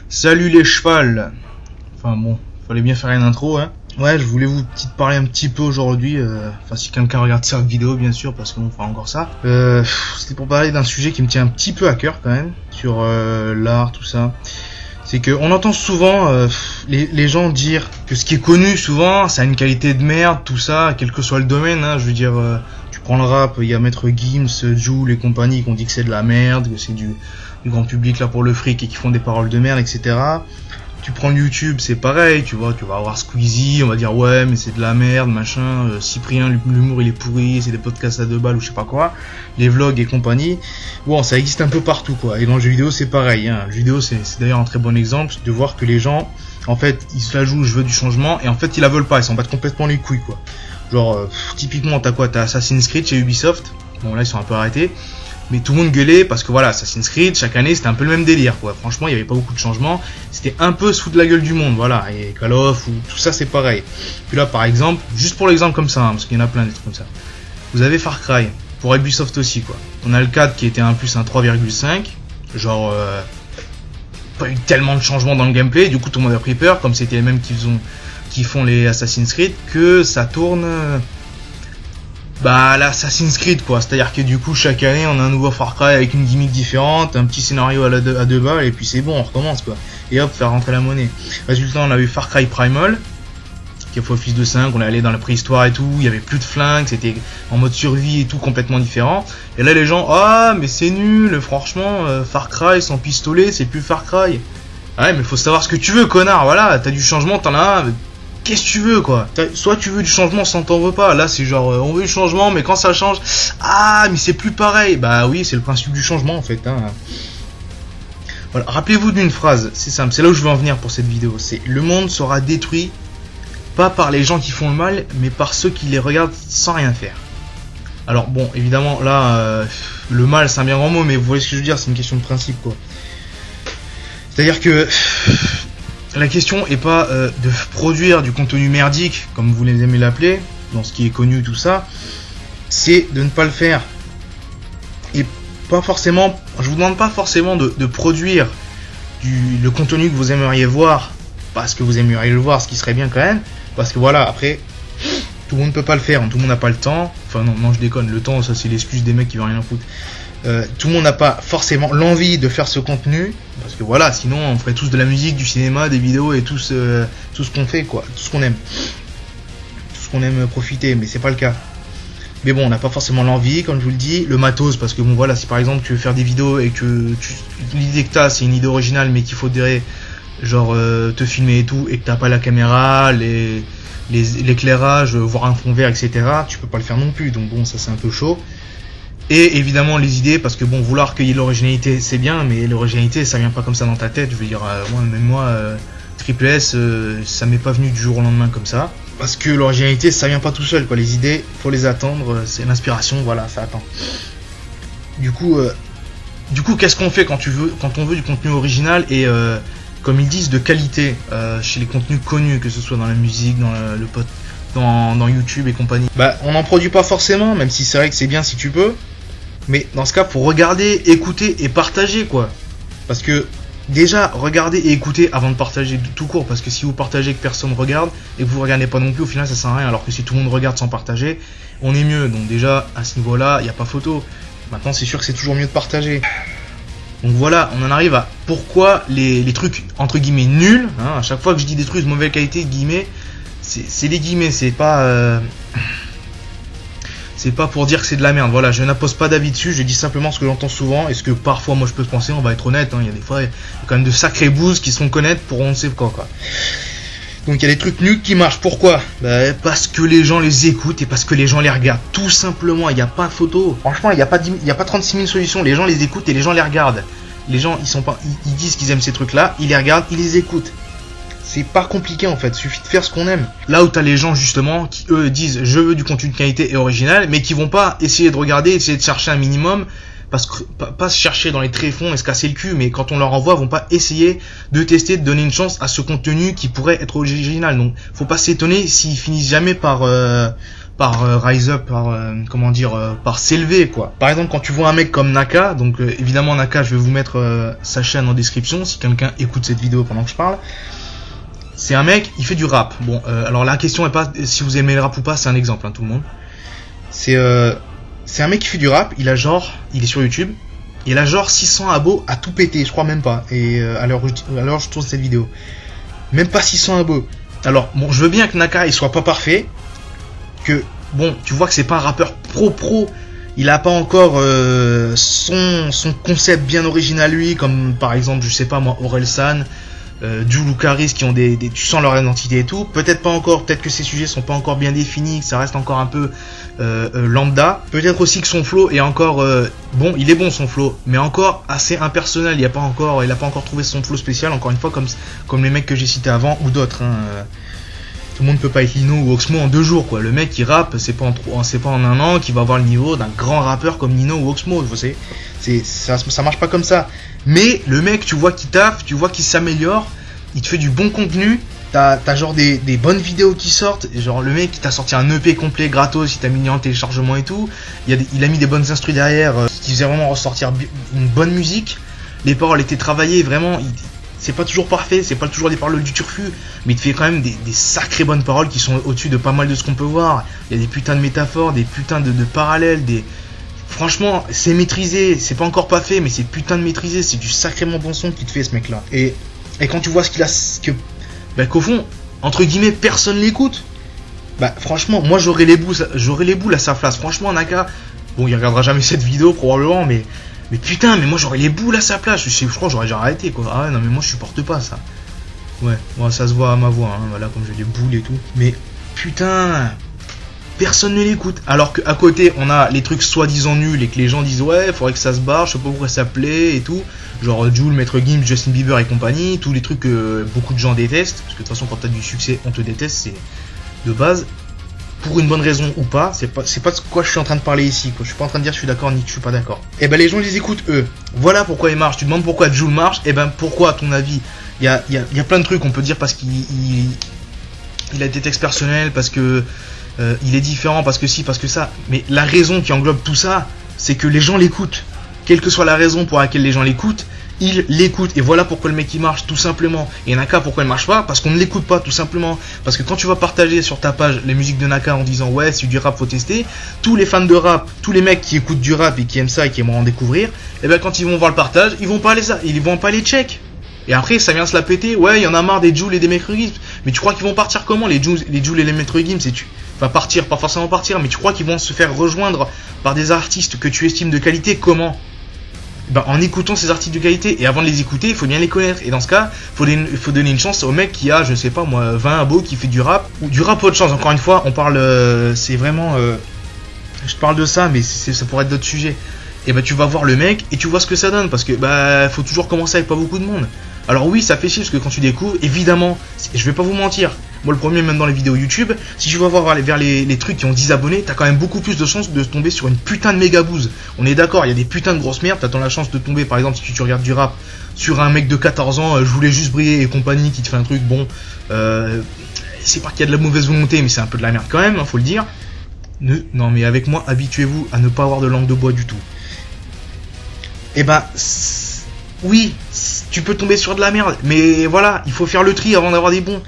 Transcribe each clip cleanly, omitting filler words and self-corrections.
Salut les chevals. Enfin bon, fallait bien faire une intro, hein. Ouais, je voulais vous parler un petit peu aujourd'hui, enfin si quelqu'un regarde cette vidéo bien sûr, parce qu'on fera encore ça. C'était pour parler d'un sujet qui me tient un petit peu à cœur quand même, sur l'art, tout ça. C'est que on entend souvent les gens dire que ce qui est connu souvent, ça a une qualité de merde, tout ça, quel que soit le domaine, hein. Je veux dire, tu prends le rap, il y a Maître Gims, Jul et compagnie qui ont dit que c'est de la merde, que c'est du grand public là pour le fric et qui font des paroles de merde, etc. Tu prends le YouTube, c'est pareil, tu vois, tu vas avoir Squeezie, on va dire ouais mais c'est de la merde, machin, Cyprien, l'humour il est pourri, c'est des podcasts à 2 balles ou je sais pas quoi, les vlogs et compagnie. Bon, ça existe un peu partout quoi, et dans le jeu vidéo c'est pareil, hein. Le jeu vidéo c'est d'ailleurs un très bon exemple de voir que les gens, en fait, ils se la jouent, je veux du changement, et en fait ils la veulent pas, ils s'en battent complètement les couilles quoi. Genre, typiquement t'as quoi, t'as Assassin's Creed chez Ubisoft, bon là ils sont un peu arrêtés, mais tout le monde gueulait parce que voilà, Assassin's Creed, chaque année c'était un peu le même délire quoi. Franchement, il y avait pas beaucoup de changements, c'était un peu sous de la gueule du monde, voilà. Et Call of ou tout ça c'est pareil. Puis là par exemple, juste pour l'exemple comme ça, hein, parce qu'il y en a plein des trucs comme ça. Vous avez Far Cry, pour Ubisoft aussi quoi. On a le 4 qui était un plus un 3,5, genre pas eu tellement de changements dans le gameplay, du coup tout le monde a pris peur, comme c'était les mêmes qui font les Assassin's Creed, que ça tourne l'Assassin's Creed quoi, c'est-à-dire que du coup chaque année on a un nouveau Far Cry avec une gimmick différente, un petit scénario à 2 balles et puis c'est bon, on recommence quoi, et hop, faire rentrer la monnaie. Résultat, on a eu Far Cry Primal qui a fait office de 5, on est allé dans la préhistoire et tout, il y avait plus de flingues, c'était en mode survie et tout, complètement différent. Et là les gens, ah mais c'est nul, franchement, Far Cry sans pistolet c'est plus Far Cry. Ouais mais faut savoir ce que tu veux connard, voilà, t'as du changement, t'en as un. Qu'est-ce que tu veux quoi? Soit tu veux du changement, sans t'en veux pas. Là c'est genre on veut du changement, mais quand ça change, ah mais c'est plus pareil. Bah oui, c'est le principe du changement en fait, hein. Voilà, rappelez-vous d'une phrase, c'est simple, c'est là où je veux en venir pour cette vidéo. C'est le monde sera détruit pas par les gens qui font le mal, mais par ceux qui les regardent sans rien faire. Alors bon, évidemment là le mal c'est un bien grand mot, mais vous voyez ce que je veux dire, c'est une question de principe quoi. C'est-à-dire que la question est pas de produire du contenu merdique, comme vous les aimez l'appeler, dans ce qui est connu, tout ça. C'est de ne pas le faire. Et pas forcément, je vous demande pas forcément de produire le contenu que vous aimeriez voir, parce que vous aimeriez le voir, ce qui serait bien quand même. Parce que voilà, après, tout le monde peut pas le faire, tout le monde n'a pas le temps. Enfin non, je déconne, le temps, ça c'est l'excuse des mecs qui veulent rien foutre. Tout le monde n'a pas forcément l'envie de faire ce contenu, parce que voilà, sinon on ferait tous de la musique, du cinéma, des vidéos et tout ce qu'on fait quoi, tout ce qu'on aime profiter, mais c'est pas le cas. Mais bon, on n'a pas forcément l'envie, comme je vous le dis, le matos, parce que bon voilà, si par exemple tu veux faire des vidéos et que l'idée que t'as c'est une idée originale, mais qu'il faudrait genre te filmer et tout, et que t'as pas la caméra, l'éclairage, voire un fond vert, etc., tu peux pas le faire non plus, donc bon, ça c'est un peu chaud. Et évidemment les idées, parce que bon, vouloir recueillir l'originalité c'est bien, mais l'originalité ça vient pas comme ça dans ta tête. Je veux dire, moi Triple S, ça m'est pas venu du jour au lendemain comme ça, parce que l'originalité ça vient pas tout seul quoi. Les idées faut les attendre, c'est l'inspiration, voilà, ça attend. Du coup qu'est-ce qu'on fait quand on veut du contenu original et comme ils disent de qualité chez les contenus connus, que ce soit dans la musique, dans YouTube et compagnie. Bah on n'en produit pas forcément, même si c'est vrai que c'est bien si tu peux. Mais dans ce cas, faut regarder, écouter et partager quoi. Parce que déjà, regardez et écoutez avant de partager tout court. Parce que si vous partagez que personne regarde et que vous regardez pas non plus, au final ça sert à rien. Alors que si tout le monde regarde sans partager, on est mieux. Donc déjà, à ce niveau-là, il n'y a pas photo. Maintenant c'est sûr que c'est toujours mieux de partager. Donc voilà, on en arrive à pourquoi les trucs entre guillemets nuls, hein, à chaque fois que je dis des trucs de mauvaise qualité, guillemets, c'est des guillemets, c'est pas pour dire que c'est de la merde. Voilà, je n'impose pas d'avis dessus, je dis simplement ce que j'entends souvent et ce que parfois moi je peux penser. On va être honnête, hein, il y a des fois il y a quand même de sacrés bouses qui se font connaître pour on ne sait quoi. Donc il y a des trucs nuls qui marchent. Pourquoi? Parce que les gens les écoutent et parce que les gens les regardent. Tout simplement, il n'y a pas de photo. Franchement, il n'y a pas 36 000 solutions. Les gens les écoutent et les gens les regardent. Les gens, ils disent qu'ils aiment ces trucs-là, ils les regardent, ils les écoutent. C'est pas compliqué en fait, suffit de faire ce qu'on aime. Là où t'as les gens justement qui eux disent je veux du contenu de qualité et original, mais qui vont pas essayer de regarder, essayer de chercher un minimum, parce que pas se chercher dans les tréfonds et se casser le cul, mais quand on leur envoie, vont pas essayer de tester, de donner une chance à ce contenu qui pourrait être original. Donc faut pas s'étonner s'ils finissent jamais par rise up, comment dire, par s'élever quoi. Par exemple quand tu vois un mec comme Naka, donc évidemment Naka, je vais vous mettre sa chaîne en description si quelqu'un écoute cette vidéo pendant que je parle. C'est un mec, il fait du rap. Bon, alors la question est pas si vous aimez le rap ou pas, c'est un exemple, hein, tout le monde. C'est un mec qui fait du rap, il est sur YouTube, il a genre 600 abos à tout péter, je crois même pas. Et à l'heure où je tourne cette vidéo, même pas 600 abos. Alors bon, je veux bien que Naka il soit pas parfait, que bon, tu vois que c'est pas un rappeur pro, il a pas encore son concept bien original lui, comme par exemple, je sais pas moi, Orelsan, Jul ou Karis qui ont tu sens leur identité et tout. Peut-être pas encore, peut-être que ces sujets sont pas encore bien définis, que ça reste encore un peu lambda. Peut-être aussi que son flow est encore bon, il est bon son flow, mais encore assez impersonnel. Il a pas encore trouvé son flow spécial. Encore une fois, comme les mecs que j'ai cités avant ou d'autres. Hein. Tout le monde peut pas être Lino ou Oxmo en 2 jours quoi. Le mec qui rappe, c'est pas en 1 an qu'il va avoir le niveau d'un grand rappeur comme Nino ou Oxmo. Vous savez, ça marche pas comme ça. Mais le mec, tu vois qu'il taffe, tu vois qu'il s'améliore, il te fait du bon contenu. T'as genre des bonnes vidéos qui sortent. Genre le mec, il t'a sorti un EP complet gratos, il t'a mis en téléchargement et tout. Il a mis des bonnes instrus derrière, qui faisait vraiment ressortir une bonne musique. Les paroles étaient travaillées vraiment. C'est pas toujours parfait, c'est pas toujours des paroles du turfu, mais il te fait quand même des sacrées bonnes paroles qui sont au-dessus de pas mal de ce qu'on peut voir. Il y a des putains de métaphores, des putains de parallèles, franchement, c'est maîtrisé, c'est pas encore pas fait, mais c'est putain de maîtrisé, c'est du sacrément bon son qu'il te fait ce mec-là. Et quand tu vois qu'au fond, entre guillemets, personne l'écoute, bah franchement, moi j'aurais les boules à sa place. Franchement, Naka, bon, il regardera jamais cette vidéo probablement, mais putain, mais moi j'aurais les boules à sa place. Je crois que j'aurais déjà arrêté quoi. Ah ouais, non mais moi je supporte pas ça. Ouais, bon, ça se voit à ma voix, hein, voilà, comme j'ai des boules et tout. Mais putain, personne ne l'écoute. Alors qu'à côté, on a les trucs soi-disant nuls et que les gens disent ouais, faudrait que ça se barre, je sais pas pourquoi ça plaît et tout. Genre Jul, Maître Gims, Justin Bieber et compagnie, tous les trucs que beaucoup de gens détestent. Parce que de toute façon, quand t'as du succès, on te déteste, c'est de base. Pour une bonne raison ou pas, c'est pas de quoi je suis en train de parler ici, quoi. Je suis pas en train de dire je suis d'accord ni que je suis pas d'accord. Et ben les gens les écoutent eux. Voilà pourquoi ils marchent. Tu demandes pourquoi Jul marche, et ben pourquoi à ton avis? Il y a plein de trucs, on peut dire parce qu'il a des textes personnels, parce que il est différent, parce que si, parce que ça. Mais la raison qui englobe tout ça, c'est que les gens l'écoutent. Quelle que soit la raison pour laquelle les gens l'écoutent, ils l'écoutent. Et voilà pourquoi le mec il marche, tout simplement. Et Naka, pourquoi il marche pas? Parce qu'on ne l'écoute pas, tout simplement. Parce que quand tu vas partager sur ta page les musiques de Naka en disant ouais, c'est du rap, faut tester, tous les fans de rap, tous les mecs qui écoutent du rap et qui aiment ça et qui aimeraient en découvrir, et ben quand ils vont voir le partage, ils vont pas les check. Et après ça vient se la péter, ouais, il y en a marre des Jul et des Maître Gims. Mais tu crois qu'ils vont partir comment les Jul et les Maître Gims? Enfin partir, pas forcément partir, mais tu crois qu'ils vont se faire rejoindre par des artistes que tu estimes de qualité? Comment? Ben, en écoutant ces artistes de qualité. Et avant de les écouter, il faut bien les connaître. Et dans ce cas, faut donner une chance au mec qui a, je sais pas moi, 20 abos, qui fait du rap. Ou du rap autre chose. Encore une fois, on parle, c'est vraiment, je parle de ça, mais ça pourrait être d'autres sujets. Et ben tu vas voir le mec et tu vois ce que ça donne. Parce que bah faut toujours commencer avec pas beaucoup de monde. Alors oui, ça fait chier parce que quand tu découvres, évidemment, je vais pas vous mentir. Moi le premier, même dans les vidéos YouTube, si tu vas voir vers les trucs qui ont 10 abonnés, t'as quand même beaucoup plus de chances de tomber sur une putain de méga bouse. On est d'accord, il y a des putains de grosses merdes, t'attends la chance de tomber, par exemple, si tu regardes du rap, sur un mec de 14 ans, je voulais juste briller et compagnie, qui te fait un truc, bon, c'est pas qu'il y a de la mauvaise volonté, mais c'est un peu de la merde quand même, hein, faut le dire. Non mais avec moi, habituez-vous à ne pas avoir de langue de bois du tout. Et ben, oui, tu peux tomber sur de la merde, mais voilà, il faut faire le tri avant d'avoir des bons.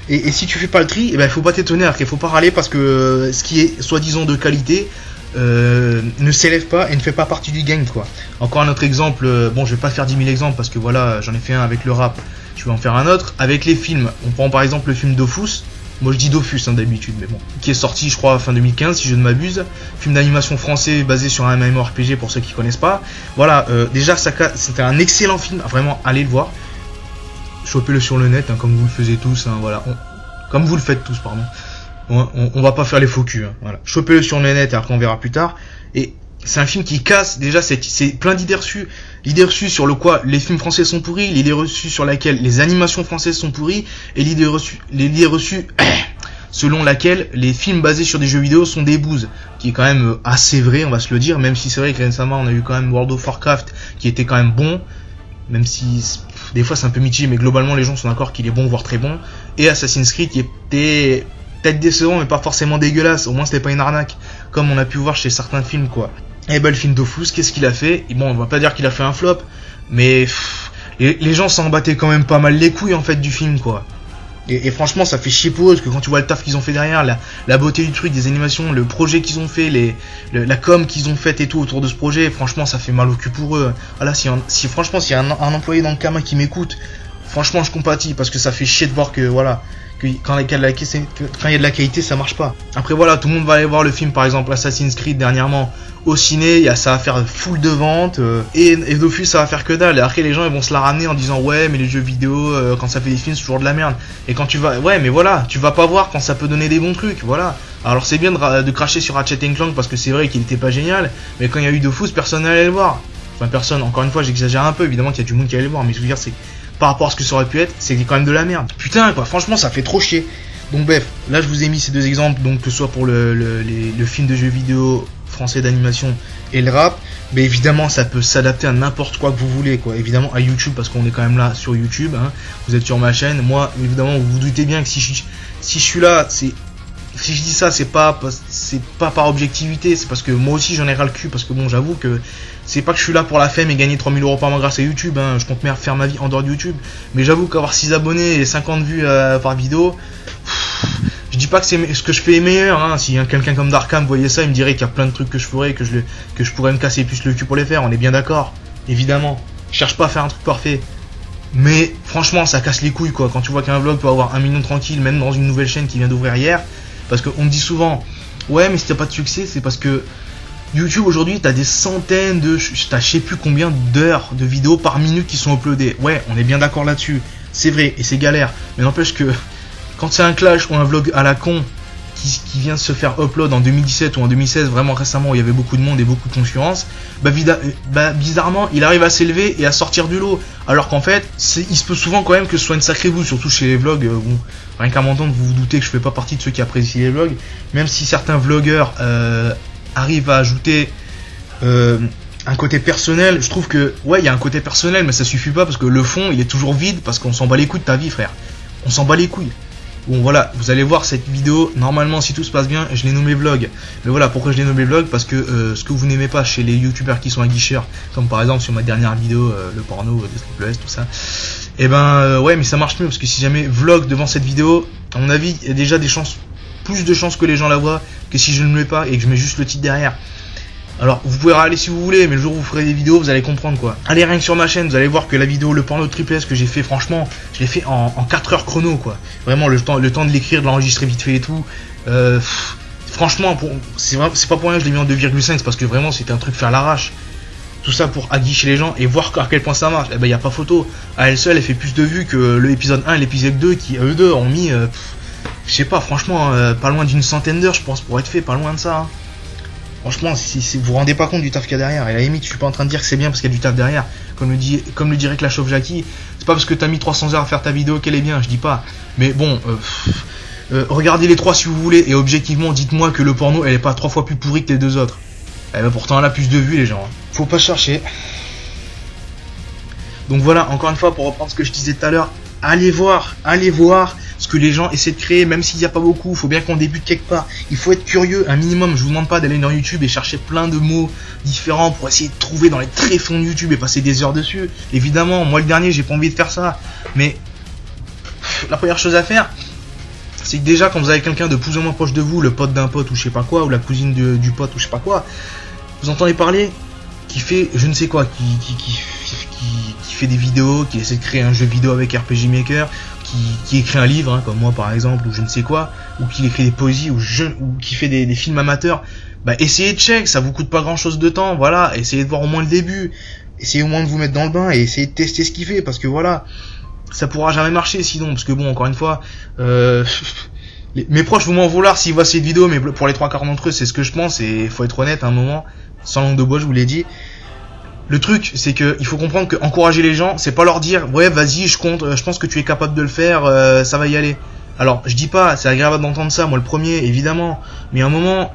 Et si tu fais pas le tri, eh ben, faut pas t'étonner, après faut pas râler parce que ce qui est soi-disant de qualité ne s'élève pas et ne fait pas partie du game, quoi. Encore un autre exemple, bon je vais pas faire 10 000 exemples parce que voilà, j'en ai fait un avec le rap, je vais en faire un autre. Avec les films, on prend par exemple le film Dofus, moi je dis Dofus hein, d'habitude, mais bon, qui est sorti je crois fin 2015 si je ne m'abuse, film d'animation français basé sur un MMORPG pour ceux qui connaissent pas. Voilà, déjà c'était un excellent film, vraiment allez le voir. Chopez-le sur le net, hein, comme vous le faisiez tous, hein, voilà. Comme vous le faites tous, pardon. On va pas faire les faux culs, hein, voilà. Chopez-le sur le net et après on verra plus tard. Et c'est un film qui casse, déjà, c'est plein d'idées reçues. L'idée reçue sur le quoi les films français sont pourris, l'idée reçue sur laquelle les animations françaises sont pourries, et l'idée reçue selon laquelle les films basés sur des jeux vidéo sont des bouses. Qui est quand même assez vrai, on va se le dire, même si c'est vrai que récemment on a eu quand même World of Warcraft qui était quand même bon. Même si des fois c'est un peu mitigé, mais globalement les gens sont d'accord qu'il est bon, voire très bon. Et Assassin's Creed qui était peut-être décevant, mais pas forcément dégueulasse. Au moins, c'était pas une arnaque, comme on a pu voir chez certains films, quoi. Et bah, le film Dofus, qu'est-ce qu'il a fait? Et bon, on va pas dire qu'il a fait un flop, mais les gens s'en battaient quand même pas mal les couilles, en fait, du film, quoi. Et franchement, ça fait chier pour eux, parce que quand tu vois le taf qu'ils ont fait derrière, la beauté du truc, des animations, le projet qu'ils ont fait, la com qu'ils ont fait et tout autour de ce projet, franchement, ça fait mal au cul pour eux. Ah là, franchement, s'il y a un employé dans le Kama qui m'écoute, franchement, je compatis, parce que ça fait chier de voir que, voilà, que quand il y a de la qualité, ça marche pas. Après, voilà, tout le monde va aller voir le film, par exemple, Assassin's Creed dernièrement, au ciné, ça va faire full de ventes, et Dofus, ça va faire que dalle. Et après, les gens, ils vont se la ramener en disant, ouais, mais les jeux vidéo, quand ça fait des films, c'est toujours de la merde. Et quand tu vas, ouais, mais voilà, tu vas pas voir quand ça peut donner des bons trucs, voilà. Alors, c'est bien de cracher sur Ratchet & Clank, parce que c'est vrai qu'il était pas génial, mais quand il y a eu Dofus, personne n'allait le voir. Enfin, personne, encore une fois, j'exagère un peu, évidemment qu'il y a du monde qui allait le voir, mais je veux dire, c'est, par rapport à ce que ça aurait pu être, c'est quand même de la merde. Putain, quoi, franchement, ça fait trop chier. Donc bref, là je vous ai mis ces deux exemples, donc que ce soit pour le film de jeux vidéo français d'animation et le rap, mais évidemment ça peut s'adapter à n'importe quoi que vous voulez, quoi. Évidemment à YouTube, parce qu'on est quand même là sur YouTube, hein. Vous êtes sur ma chaîne, moi évidemment vous vous doutez bien que si je suis là, si je dis ça, c'est pas par objectivité, c'est parce que moi aussi j'en ai ras le cul, parce que bon, j'avoue que c'est pas que je suis là pour la fame et gagner 3000 € par mois grâce à YouTube, hein. Je compte bien faire ma vie en dehors de YouTube, mais j'avoue qu'avoir 6 abonnés et 50 vues par vidéo, je dis pas que ce que je fais est meilleur, hein. Si quelqu'un comme Darkham voyait ça, il me dirait qu'il y a plein de trucs que je ferais, que je pourrais me casser plus le cul pour les faire, on est bien d'accord, évidemment. Je cherche pas à faire un truc parfait. Mais franchement, ça casse les couilles, quoi, quand tu vois qu'un vlog peut avoir 1 million tranquille, même dans une nouvelle chaîne qui vient d'ouvrir hier. Parce qu'on me dit souvent, ouais, mais si t'as pas de succès, c'est parce que YouTube aujourd'hui, t'as des centaines t'as je sais plus combien d'heures de vidéos par minute qui sont uploadées. Ouais, on est bien d'accord là-dessus. C'est vrai, et c'est galère. Mais n'empêche que quand c'est un clash ou un vlog à la con qui vient de se faire upload en 2017 ou en 2016, vraiment récemment, où il y avait beaucoup de monde et beaucoup de concurrence, bizarrement, il arrive à s'élever et à sortir du lot. Alors qu'en fait, il se peut souvent quand même que ce soit une sacrée bouse, surtout chez les vlogs. Bon, rien qu'à m'entendre, vous vous doutez que je fais pas partie de ceux qui apprécient les vlogs, même si certains vlogueurs arrivent à ajouter un côté personnel. Je trouve que, ouais, il y a un côté personnel, mais ça suffit pas, parce que le fond, il est toujours vide, parce qu'on s'en bat les couilles de ta vie, frère. On s'en bat les couilles. Bon, voilà, vous allez voir cette vidéo, normalement si tout se passe bien, je l'ai nommé vlog. Mais voilà, pourquoi je l'ai nommé vlog? Parce que ce que vous n'aimez pas chez les youtubeurs qui sont aguicheurs, comme par exemple sur ma dernière vidéo, le porno, de Triple S, tout ça, et ouais, mais ça marche mieux, parce que si jamais vlog devant cette vidéo, à mon avis, il y a déjà plus de chances que les gens la voient, que si je ne le mets pas et que je mets juste le titre derrière. Alors, vous pouvez râler si vous voulez, mais le jour où vous ferez des vidéos, vous allez comprendre, quoi. Allez, rien que sur ma chaîne, vous allez voir que la vidéo, le porno de Triple S que j'ai fait, franchement, je l'ai fait en 4 heures chrono, quoi. Vraiment, le temps de l'écrire, de l'enregistrer vite fait et tout. Franchement, c'est pas pour rien que je l'ai mis en 2,5, c'est parce que vraiment, c'était un truc fait à l'arrache. Tout ça pour aguicher les gens et voir à quel point ça marche. Eh ben, y a pas photo. À elle seule, elle fait plus de vues que l'épisode 1 et l'épisode 2 qui, eux deux, ont mis, je sais pas, franchement, pas loin d'une centaine d'heures, je pense, pour être fait, pas loin de ça, hein. Franchement, si vous vous rendez pas compte du taf qu'il y a derrière, et à la limite, je suis pas en train de dire que c'est bien parce qu'il y a du taf derrière, comme le dirait Clash of Jackie, c'est pas parce que t'as mis 300 heures à faire ta vidéo qu'elle est bien, je dis pas. Mais bon, regardez les 3 si vous voulez, et objectivement, dites-moi que le porno, elle est pas 3 fois plus pourrie que les 2 autres. Eh ben pourtant, elle a plus de vues, les gens, hein. Faut pas chercher. Donc voilà, encore une fois, pour reprendre ce que je disais tout à l'heure, allez voir ce que les gens essaient de créer, même s'il n'y a pas beaucoup, il faut bien qu'on débute quelque part. Il faut être curieux, un minimum. Je vous demande pas d'aller dans YouTube et chercher plein de mots différents pour essayer de trouver dans les tréfonds de YouTube et passer des heures dessus. Évidemment, moi le dernier, j'ai pas envie de faire ça. Mais la première chose à faire, c'est que déjà quand vous avez quelqu'un de plus ou moins proche de vous, le pote d'un pote ou je sais pas quoi, ou la cousine du pote ou je sais pas quoi, vous entendez parler, qui fait je ne sais quoi, qui fait des vidéos, qui essaie de créer un jeu vidéo avec RPG Maker, qui écrit un livre, hein, comme moi par exemple, ou je ne sais quoi, ou qui écrit des poésies, ou qui fait des films amateurs, bah essayez de check, ça vous coûte pas grand chose de temps, voilà, essayez de voir au moins le début, essayez au moins de vous mettre dans le bain et essayez de tester ce qu'il fait, parce que voilà, ça pourra jamais marcher sinon, parce que bon, encore une fois, mes proches vont m'en vouloir s'ils voient cette vidéo, mais pour les 3/4 d'entre eux, c'est ce que je pense, et faut être honnête à un moment, sans langue de bois, je vous l'ai dit. Le truc, c'est que il faut comprendre que encourager les gens, c'est pas leur dire ouais vas-y je pense que tu es capable de le faire, ça va y aller. Alors je dis pas, c'est agréable d'entendre ça, moi le premier évidemment, mais à un moment,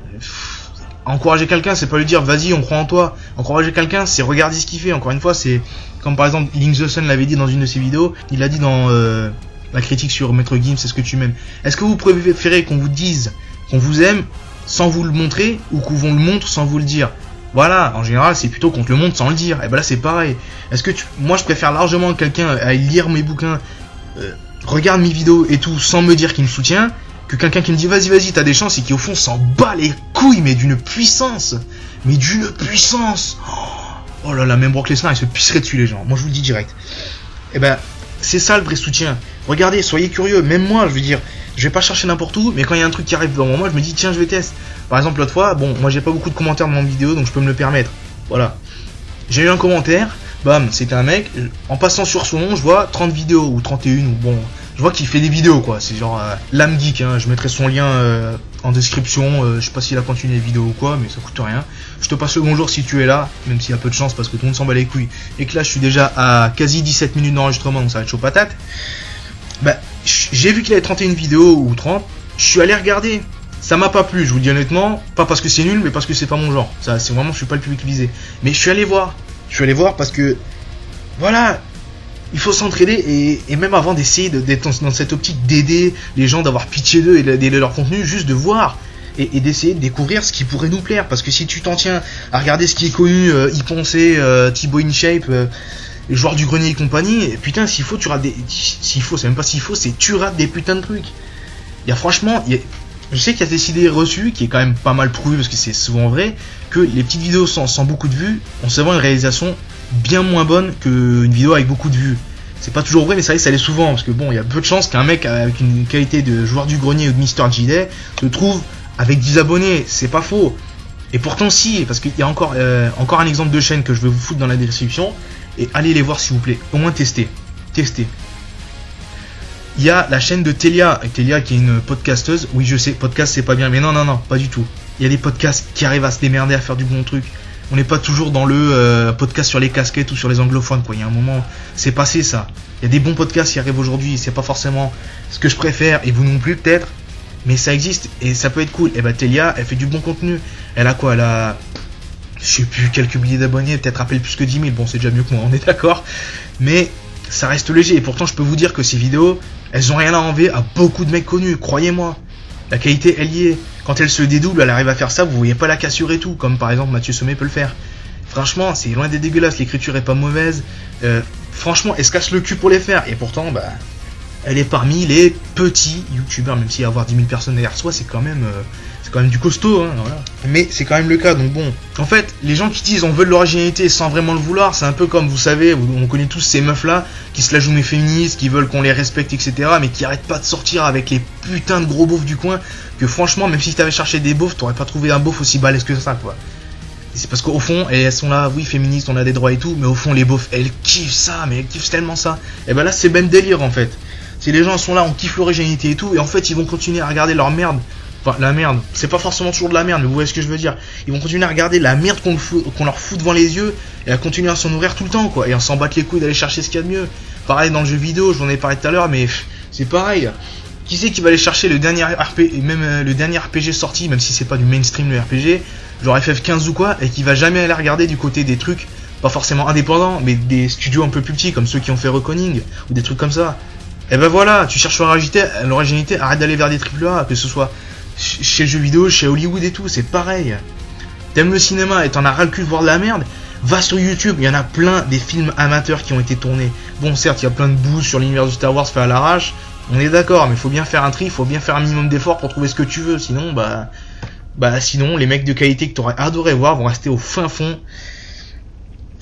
encourager quelqu'un, c'est pas lui dire vas-y on croit en toi. Encourager quelqu'un, c'est regarder ce qu'il fait. Encore une fois, c'est comme par exemple Link the Sun l'avait dit dans une de ses vidéos, il a dit dans la critique sur Maître Gims, c'est ce que tu m'aimes. Est-ce que vous préférez qu'on vous dise qu'on vous aime sans vous le montrer, ou qu'on vous le montre sans vous le dire? Voilà, en général, c'est plutôt qu'on te le montre sans le dire. Et ben là, c'est pareil. Est-ce que moi, je préfère largement quelqu'un à lire mes bouquins, regarde mes vidéos et tout, sans me dire qu'il me soutient, que quelqu'un qui me dit vas-y, t'as des chances, et qui au fond s'en bat les couilles, mais d'une puissance. Mais d'une puissance. Oh là là, même Brock Lesnar, il se pisserait dessus, les gens. Moi, je vous le dis direct. Et ben, c'est ça le vrai soutien. Regardez, soyez curieux. Même moi, je veux dire, je vais pas chercher n'importe où, mais quand il y a un truc qui arrive devant moi, je me dis tiens, je vais tester. Par exemple, l'autre fois, bon, moi j'ai pas beaucoup de commentaires dans mon vidéo, donc je peux me le permettre. Voilà. J'ai eu un commentaire, bam, c'était un mec, en passant sur son nom, je vois 30 vidéos, ou 31, ou bon, je vois qu'il fait des vidéos, quoi. C'est genre l'âme geek, hein. Je mettrai son lien en description, je sais pas s'il a continué les vidéos ou quoi, mais ça coûte rien. Je te passe le bonjour si tu es là, même s'il y a peu de chance parce que tout le monde s'en bat les couilles. Et que là, je suis déjà à quasi 17 minutes d'enregistrement, donc ça va être chaud patate. Bah, j'ai vu qu'il avait 31 vidéos ou 30, je suis allé regarder. Ça m'a pas plu, je vous le dis honnêtement, pas parce que c'est nul, mais parce que c'est pas mon genre. Ça, c'est vraiment, je suis pas le public visé. Mais je suis allé voir. Je suis allé voir parce que, voilà, il faut s'entraider et même avant d'essayer d'être dans cette optique d'aider les gens, d'avoir pitié d'eux et d'aider leur contenu, juste de voir et d'essayer de découvrir ce qui pourrait nous plaire. Parce que si tu t'en tiens à regarder ce qui est connu, y penser, Thibaut InShape, les joueurs du grenier et compagnie, et putain, s'il faut, tu rates des. S'il faut, c'est même pas s'il faut, c'est tu rates des putains de trucs. Il y a franchement. Je sais qu'il y a des idées reçues, qui est quand même pas mal prouvé parce que c'est souvent vrai, que les petites vidéos sans beaucoup de vues ont souvent une réalisation bien moins bonne qu'une vidéo avec beaucoup de vues. C'est pas toujours vrai, mais ça l'est souvent, parce que bon, il y a peu de chances qu'un mec avec une qualité de joueur du grenier ou de Mr. J-Day se trouve avec 10 abonnés, c'est pas faux. Et pourtant si, parce qu'il y a encore un exemple de chaîne que je vais vous foutre dans la description, et allez les voir s'il vous plaît, au moins testez. Il y a la chaîne de Telia qui est une podcasteuse. Oui, je sais, podcast c'est pas bien, mais non, pas du tout. Il y a des podcasts qui arrivent à se démerder, à faire du bon truc. On n'est pas toujours dans le podcast sur les casquettes ou sur les anglophones, quoi. Il y a un moment, c'est passé ça. Il y a des bons podcasts qui arrivent aujourd'hui, c'est pas forcément ce que je préfère, et vous non plus peut-être, mais ça existe, et ça peut être cool. Et bah Telia, elle fait du bon contenu. Elle a quoi? Elle a, je sais plus, quelques milliers d'abonnés, peut-être à peine plus que 10 000, bon c'est déjà mieux que moi, on est d'accord. Mais ça reste léger, et pourtant je peux vous dire que ces vidéos, elles ont rien à envier à beaucoup de mecs connus, croyez-moi. La qualité, elle y est. Quand elle se dédouble, elle arrive à faire ça, vous voyez pas la cassure et tout, comme par exemple Mathieu Sommet peut le faire. Franchement, c'est loin d'être dégueulasse, l'écriture est pas mauvaise. Franchement, elle se casse le cul pour les faire, et pourtant, bah, elle est parmi les petits youtubeurs, même si avoir 10 000 personnes derrière soi, c'est quand même du costaud, hein, voilà. Mais c'est quand même le cas, donc bon. En fait, les gens qui disent on veut de l'originalité sans vraiment le vouloir, c'est un peu comme, vous savez, on connaît tous ces meufs-là, qui se la jouent mes féministes, qui veulent qu'on les respecte, etc., mais qui arrêtent pas de sortir avec les putains de gros beaufs du coin, que franchement, même si t'avais cherché des beaufs, t'aurais pas trouvé un beauf aussi balèze que ça, quoi. C'est parce qu'au fond, et elles sont là, oui, féministes, on a des droits et tout, mais au fond, les beaufs, elles kiffent ça, mais elles kiffent tellement ça. Et ben là, c'est même délire, en fait. C'est les gens sont là, on kiffe l'originalité et tout, et en fait, ils vont continuer à regarder leur merde. Enfin, la merde, c'est pas forcément toujours de la merde, mais vous voyez ce que je veux dire. Ils vont continuer à regarder la merde qu'on leur fout devant les yeux, et à continuer à s'en nourrir tout le temps, quoi. Et à s'en battre les couilles d'aller chercher ce qu'il y a de mieux. Pareil dans le jeu vidéo, je vous en ai parlé tout à l'heure, mais c'est pareil. Qui c'est qui va aller chercher le dernier RPG, même le dernier RPG sorti, même si c'est pas du mainstream le RPG, genre FF15 ou quoi, et qui va jamais aller regarder du côté des trucs, pas forcément indépendants, mais des studios un peu plus petits, comme ceux qui ont fait Reckoning, ou des trucs comme ça. Et ben voilà, tu cherches l'originalité, arrête d'aller vers des AAA, que ce soit chez le jeu vidéo, chez Hollywood et tout, c'est pareil. T'aimes le cinéma et t'en as ras le cul de voir de la merde, va sur YouTube, il y en a plein des films amateurs qui ont été tournés. Bon, certes, il y a plein de bouses sur l'univers de Star Wars fait à l'arrache, on est d'accord, mais faut bien faire un tri, faut bien faire un minimum d'efforts pour trouver ce que tu veux, sinon, sinon, les mecs de qualité que t'aurais adoré voir vont rester au fin fond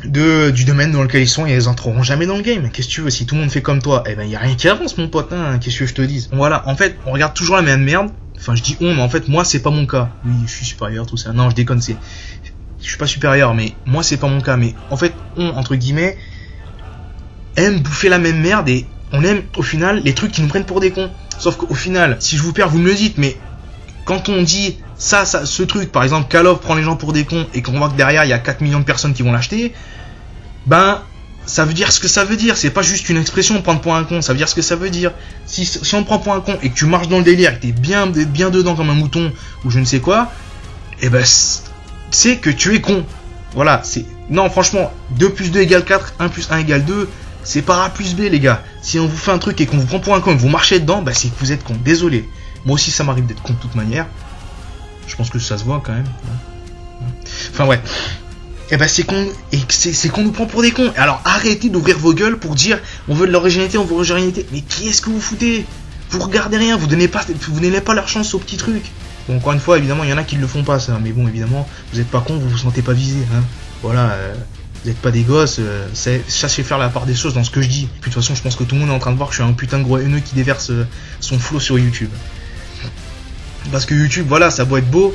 du domaine dans lequel ils sont et ils entreront jamais dans le game. Qu'est-ce que tu veux, si tout le monde fait comme toi, eh ben, y a rien qui avance, mon pote, hein, qu'est-ce que je te dise. Voilà, en fait, on regarde toujours la même merde. Enfin, je dis on, mais en fait, moi, c'est pas mon cas. Oui, je suis supérieur, tout ça. Non, je déconne, je suis pas supérieur, mais moi, c'est pas mon cas. Mais en fait, on, entre guillemets, aime bouffer la même merde et on aime, au final, les trucs qui nous prennent pour des cons. Sauf qu'au final, si je vous perds, vous me le dites, mais quand on dit ce truc, par exemple, Call of prend les gens pour des cons et qu'on voit que derrière, il y a 4 millions de personnes qui vont l'acheter, ben, ça veut dire ce que ça veut dire, c'est pas juste une expression prendre pour un con, ça veut dire ce que ça veut dire. Si on te prend pour un con et que tu marches dans le délire, et que t'es bien dedans comme un mouton ou je ne sais quoi, eh ben c'est que tu es con. Voilà, non franchement, 2 plus 2 égale 4, 1 plus 1 égale 2, c'est par A plus B, les gars. Si on vous fait un truc et qu'on vous prend pour un con et que vous marchez dedans, bah c'est que vous êtes con. Désolé. Moi aussi, ça m'arrive d'être con de toute manière. Je pense que ça se voit quand même. Enfin, ouais. Et bah c'est con. Et c'est qu'on nous prend pour des cons. Alors arrêtez d'ouvrir vos gueules pour dire on veut de l'originalité, on veut de l'originalité. Mais qui est-ce que vous foutez? Vous regardez rien, vous donnez pas leur chance aux petits trucs. Bon, encore une fois, évidemment, il y en a qui le font pas, ça. Mais bon, évidemment, vous êtes pas con, vous vous sentez pas visé. Hein. Voilà. Vous n'êtes pas des gosses, sachez faire la part des choses dans ce que je dis. Puis de toute façon, je pense que tout le monde est en train de voir que je suis un putain de gros haineux qui déverse son flot sur YouTube. Parce que YouTube, voilà, ça doit être beau.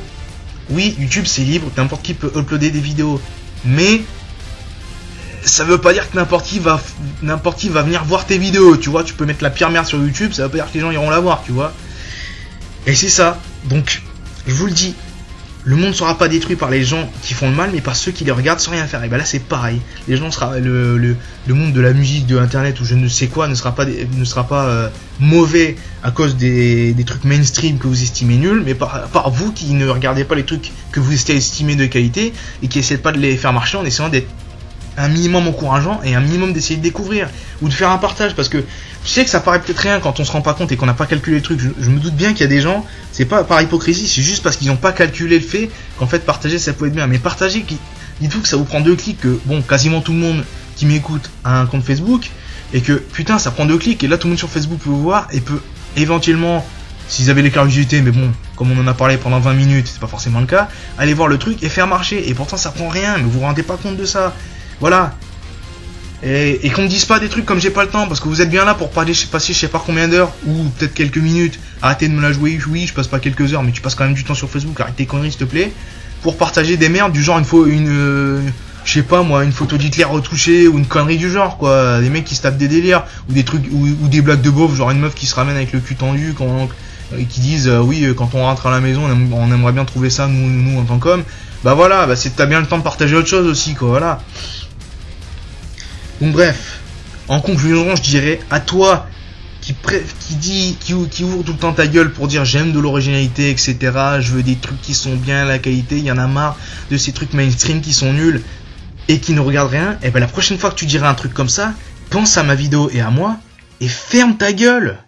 Oui, YouTube c'est libre, n'importe qui peut uploader des vidéos. Mais ça veut pas dire que n'importe qui va venir voir tes vidéos, tu vois. Tu peux mettre la pire merde sur YouTube, ça veut pas dire que les gens iront la voir, tu vois. Et c'est ça. Donc, je vous le dis. Le monde ne sera pas détruit par les gens qui font le mal, mais par ceux qui les regardent sans rien faire. Et ben là, c'est pareil. Les gens le monde de la musique, de Internet ou je ne sais quoi ne sera pas mauvais à cause des trucs mainstream que vous estimez nuls, mais par vous qui ne regardez pas les trucs que vous estimez de qualité et qui essaient pas de les faire marcher en essayant d'être un minimum encourageant et un minimum d'essayer de découvrir ou de faire un partage, parce que je sais que ça paraît peut-être rien quand on se rend pas compte et qu'on n'a pas calculé le truc. Je me doute bien qu'il y a des gens, c'est pas par hypocrisie, c'est juste parce qu'ils n'ont pas calculé le fait qu'en fait partager ça peut être bien. Mais partager, dites-vous que ça vous prend 2 clics, que bon, quasiment tout le monde qui m'écoute a un compte Facebook et que putain ça prend 2 clics et là tout le monde sur Facebook peut vous voir et peut éventuellement, s'ils avaient les curiosités, mais bon, comme on en a parlé pendant 20 minutes, c'est pas forcément le cas, aller voir le truc et faire marcher. Et pourtant ça prend rien, mais vous vous rendez pas compte de ça. Voilà. Et qu'on me dise pas des trucs comme j'ai pas le temps, parce que vous êtes bien là pour passer je sais pas combien d'heures, ou peut-être quelques minutes. Arrêtez de me la jouer, oui, je passe pas quelques heures, mais tu passes quand même du temps sur Facebook, arrête tes conneries s'il te plaît, pour partager des merdes du genre je sais pas moi, une photo d'Hitler retouchée, ou une connerie du genre, quoi. Des mecs qui se tapent des délires, ou des trucs, ou des blagues de beauf, genre une meuf qui se ramène avec le cul tendu, et qui disent, oui, quand on rentre à la maison, on aimerait bien trouver ça, nous en tant qu'hommes. Bah voilà, bah t'as bien le temps de partager autre chose aussi, quoi, voilà. Donc bref, en conclusion, je dirais à toi qui ouvre tout le temps ta gueule pour dire j'aime de l'originalité, etc. Je veux des trucs qui sont bien, la qualité, il y en a marre de ces trucs mainstream qui sont nuls et qui ne regardent rien. Et ben la prochaine fois que tu diras un truc comme ça, pense à ma vidéo et à moi et ferme ta gueule.